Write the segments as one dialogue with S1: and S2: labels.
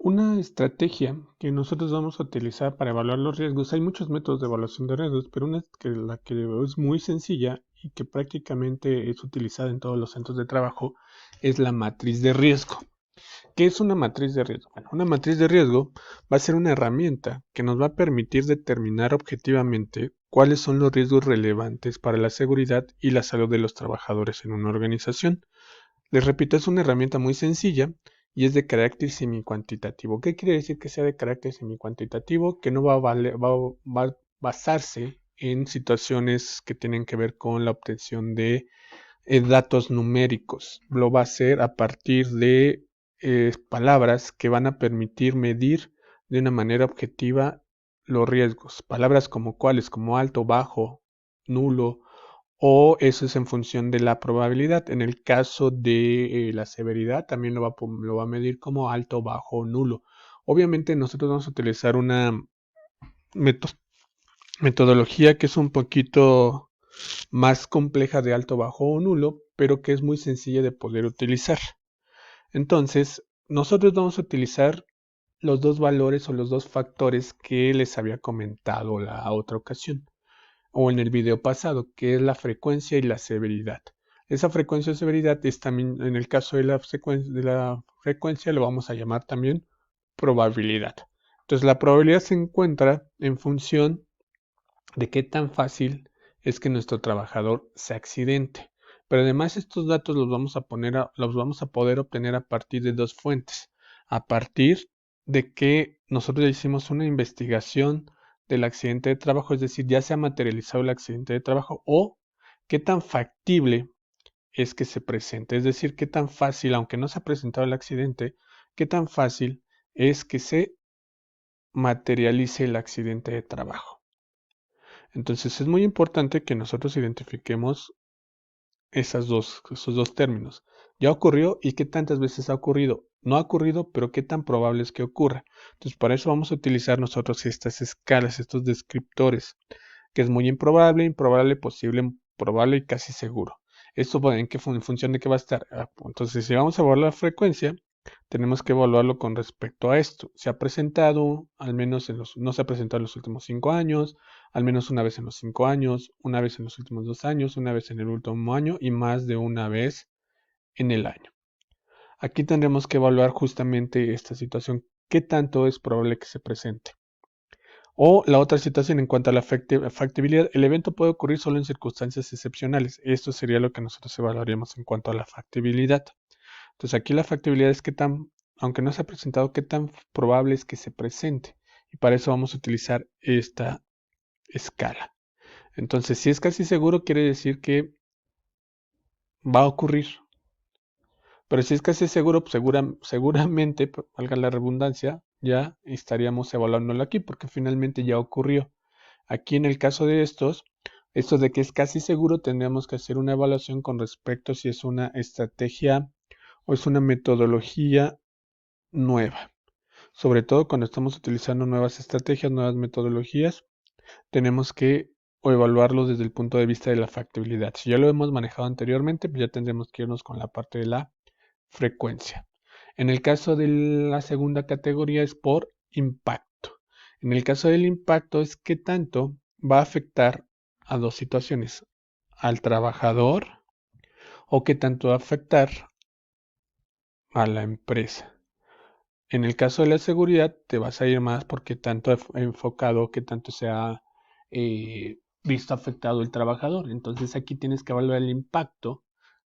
S1: Una estrategia que nosotros vamos a utilizar para evaluar los riesgos, hay muchos métodos de evaluación de riesgos, pero la que es muy sencilla y que prácticamente es utilizada en todos los centros de trabajo es la matriz de riesgo. ¿Qué es una matriz de riesgo? Bueno, una matriz de riesgo va a ser una herramienta que nos va a permitir determinar objetivamente cuáles son los riesgos relevantes para la seguridad y la salud de los trabajadores en una organización. Les repito, es una herramienta muy sencilla y es de carácter semi-cuantitativo. ¿Qué quiere decir que sea de carácter semi-cuantitativo? Que no va a basarse en situaciones que tienen que ver con la obtención de datos numéricos. Lo va a hacer a partir de palabras que van a permitir medir de una manera objetiva los riesgos. Palabras como cuáles, como alto, bajo, nulo, o eso es en función de la probabilidad. En el caso de la severidad, también lo va a medir como alto, bajo o nulo. Obviamente nosotros vamos a utilizar una meto- metodología que es un poquito más compleja de alto, bajo o nulo, pero que es muy sencilla de poder utilizar. Entonces, nosotros vamos a utilizar los dos valores o los dos factores que les había comentado la otra ocasión o en el video pasado, que es la frecuencia y la severidad. Esa frecuencia o severidad es también, en el caso de la frecuencia, lo vamos a llamar también probabilidad. Entonces, la probabilidad se encuentra en función de qué tan fácil es que nuestro trabajador se accidente. Pero además estos datos los vamos a poder obtener a partir de dos fuentes. A partir de que nosotros ya hicimos una investigación del accidente de trabajo, es decir, ya se ha materializado el accidente de trabajo o qué tan factible es que se presente. Es decir, qué tan fácil, aunque no se ha presentado el accidente, qué tan fácil es que se materialice el accidente de trabajo. Entonces es muy importante que nosotros identifiquemos esos dos términos. Ya ocurrió y qué tantas veces ha ocurrido. No ha ocurrido, pero qué tan probable es que ocurra. Entonces para eso vamos a utilizar nosotros estas escalas, estos descriptores, que es muy improbable, improbable, posible, probable y casi seguro. ¿Esto en función de qué va a estar? Entonces si vamos a evaluar la frecuencia, tenemos que evaluarlo con respecto a esto. Se ha presentado, al menos no se ha presentado en los últimos 5 años, al menos una vez en los 5 años, una vez en los últimos 2 años, una vez en el último año y más de una vez en el año. Aquí tendremos que evaluar justamente esta situación, qué tanto es probable que se presente. O la otra situación en cuanto a la factibilidad, el evento puede ocurrir solo en circunstancias excepcionales. Esto sería lo que nosotros evaluaríamos en cuanto a la factibilidad. Entonces aquí la factibilidad es aunque no se ha presentado, qué tan probable es que se presente. Y para eso vamos a utilizar esta escala. Entonces, si es casi seguro, quiere decir que va a ocurrir. Pero si es casi seguro, pues seguramente, valga la redundancia, ya estaríamos evaluándolo aquí porque finalmente ya ocurrió. Aquí en el caso de esto de que es casi seguro, tendríamos que hacer una evaluación con respecto a si es una estrategia o es una metodología nueva. Sobre todo cuando estamos utilizando nuevas estrategias, nuevas metodologías, tenemos que evaluarlo desde el punto de vista de la factibilidad. Si ya lo hemos manejado anteriormente, pues ya tendremos que irnos con la parte de la frecuencia. En el caso de la segunda categoría es por impacto. En el caso del impacto es qué tanto va a afectar a dos situaciones, al trabajador o qué tanto va a afectar a la empresa. En el caso de la seguridad, te vas a ir más porque tanto enfocado que tanto se ha visto afectado el trabajador. Entonces aquí tienes que evaluar el impacto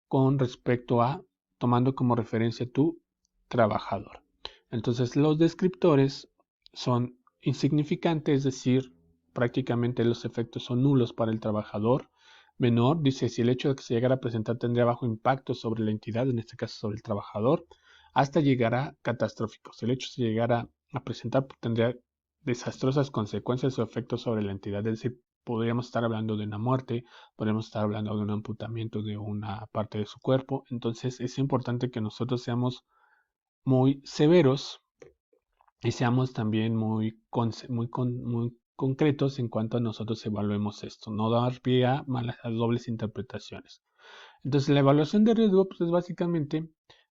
S1: con respecto a tomando como referencia tu trabajador. Entonces los descriptores son insignificantes, es decir, prácticamente los efectos son nulos para el trabajador. Menor, dice, si el hecho de que se llegara a presentar tendría bajo impacto sobre la entidad, en este caso sobre el trabajador, hasta llegar a catastróficos. Si el hecho se llegara a presentar, tendría desastrosas consecuencias o efectos sobre la entidad, es decir, podríamos estar hablando de una muerte, podríamos estar hablando de un amputamiento de una parte de su cuerpo. Entonces es importante que nosotros seamos muy severos y seamos también muy concretos en cuanto a nosotros evaluemos esto, no dar pie a malas a dobles interpretaciones. Entonces la evaluación de riesgo pues, es básicamente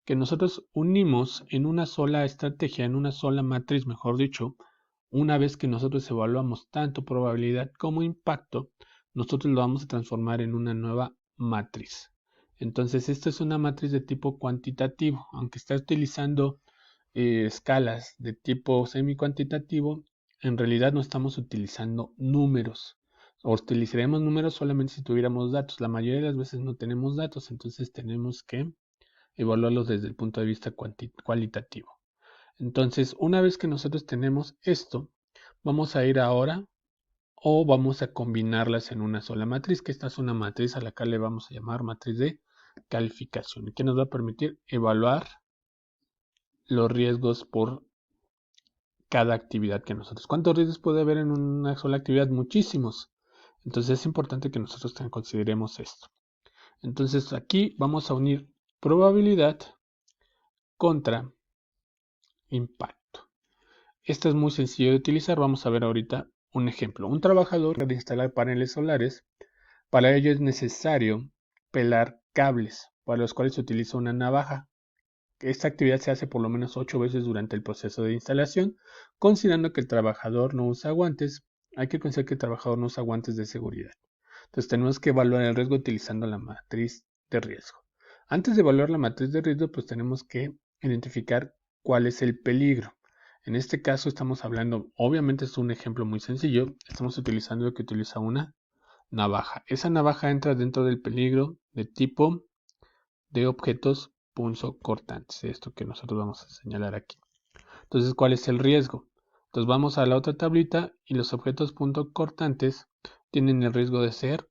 S1: que nosotros unimos en una sola estrategia, en una sola matriz, mejor dicho, una vez que nosotros evaluamos tanto probabilidad como impacto, nosotros lo vamos a transformar en una nueva matriz. Entonces, esta es una matriz de tipo cuantitativo, aunque está utilizando escalas de tipo semi-cuantitativo, en realidad no estamos utilizando números. O utilizaremos números solamente si tuviéramos datos. La mayoría de las veces no tenemos datos, entonces tenemos que evaluarlos desde el punto de vista cualitativo. Entonces, una vez que nosotros tenemos esto, vamos a ir ahora o vamos a combinarlas en una sola matriz, que esta es una matriz a la que le vamos a llamar matriz de calificación, y que nos va a permitir evaluar los riesgos por cada actividad que nosotros. ¿Cuántos riesgos puede haber en una sola actividad? Muchísimos. Entonces es importante que nosotros consideremos esto. Entonces aquí vamos a unir probabilidad contra impacto. Esto es muy sencillo de utilizar. Vamos a ver ahorita un ejemplo. Un trabajador debe instalar paneles solares. Para ello es necesario pelar cables, para los cuales se utiliza una navaja. Esta actividad se hace por lo menos 8 veces durante el proceso de instalación. Considerando que el trabajador no usa guantes, hay que considerar que el trabajador no usa guantes de seguridad. Entonces tenemos que evaluar el riesgo utilizando la matriz de riesgo. Antes de evaluar la matriz de riesgo, pues tenemos que identificar cuál es el peligro. En este caso estamos hablando, obviamente es un ejemplo muy sencillo, estamos utilizando lo que utiliza una navaja. Esa navaja entra dentro del peligro de tipo de objetos punzocortantes, esto que nosotros vamos a señalar aquí. Entonces, ¿cuál es el riesgo? Entonces vamos a la otra tablita y los objetos punzocortantes tienen el riesgo de ser,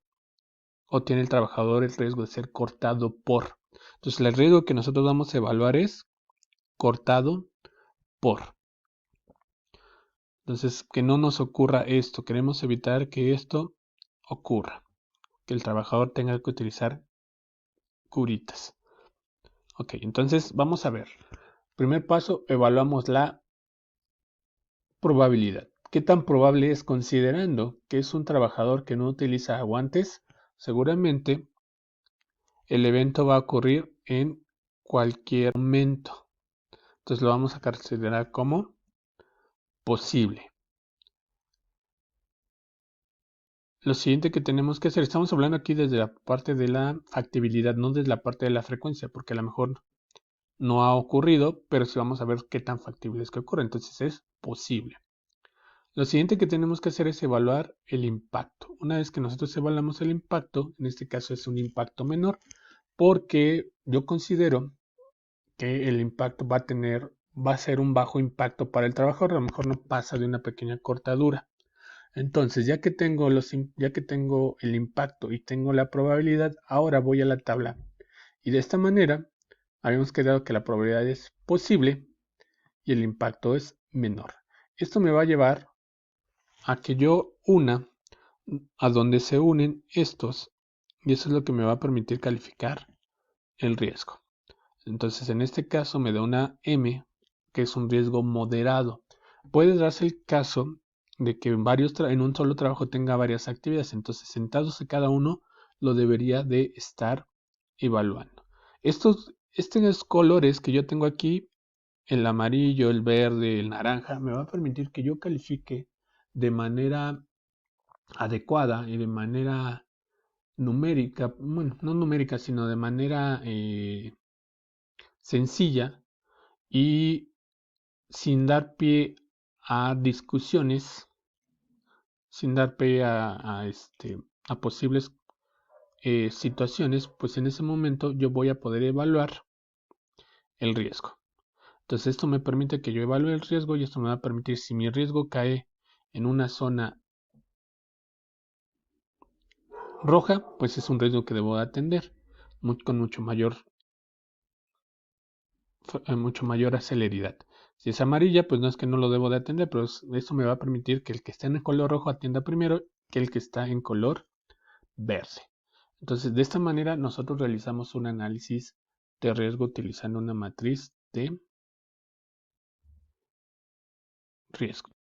S1: o tiene el trabajador el riesgo de ser cortado por. Entonces el riesgo que nosotros vamos a evaluar es cortado por. Entonces, que no nos ocurra esto. Queremos evitar que esto ocurra, que el trabajador tenga que utilizar curitas. Ok, entonces vamos a ver. Primer paso, evaluamos la probabilidad. ¿Qué tan probable es? Considerando que es un trabajador que no utiliza guantes? Seguramente el evento va a ocurrir en cualquier momento. Entonces lo vamos a considerar como posible. Lo siguiente que tenemos que hacer, estamos hablando aquí desde la parte de la factibilidad, no desde la parte de la frecuencia, porque a lo mejor no ha ocurrido, pero sí vamos a ver qué tan factible es que ocurra. Entonces es posible. Lo siguiente que tenemos que hacer es evaluar el impacto. Una vez que nosotros evaluamos el impacto, en este caso es un impacto menor, porque yo considero que el impacto va a ser un bajo impacto para el trabajador, a lo mejor no pasa de una pequeña cortadura. Entonces, ya que tengo el impacto y tengo la probabilidad, ahora voy a la tabla. Y de esta manera, habíamos quedado que la probabilidad es posible y el impacto es menor. Esto me va a llevar a que yo una a donde se unen estos, y eso es lo que me va a permitir calificar el riesgo. Entonces, en este caso me da una M, que es un riesgo moderado. Puede darse el caso de que en un solo trabajo tenga varias actividades, entonces sentados en cada uno lo debería de estar evaluando. Estos colores que yo tengo aquí, el amarillo, el verde, el naranja, me va a permitir que yo califique de manera adecuada y de manera numérica, bueno, no numérica, sino de manera sencilla y sin dar pie a discusiones, sin dar pie a posibles situaciones, pues en ese momento yo voy a poder evaluar el riesgo. Entonces esto me permite que yo evalúe el riesgo y esto me va a permitir, si mi riesgo cae en una zona roja, pues es un riesgo que debo atender con mucho mayor celeridad. Si es amarilla, pues no es que no lo debo de atender, pero eso me va a permitir que el que está en el color rojo atienda primero que el que está en color verde. Entonces, de esta manera nosotros realizamos un análisis de riesgo utilizando una matriz de riesgo.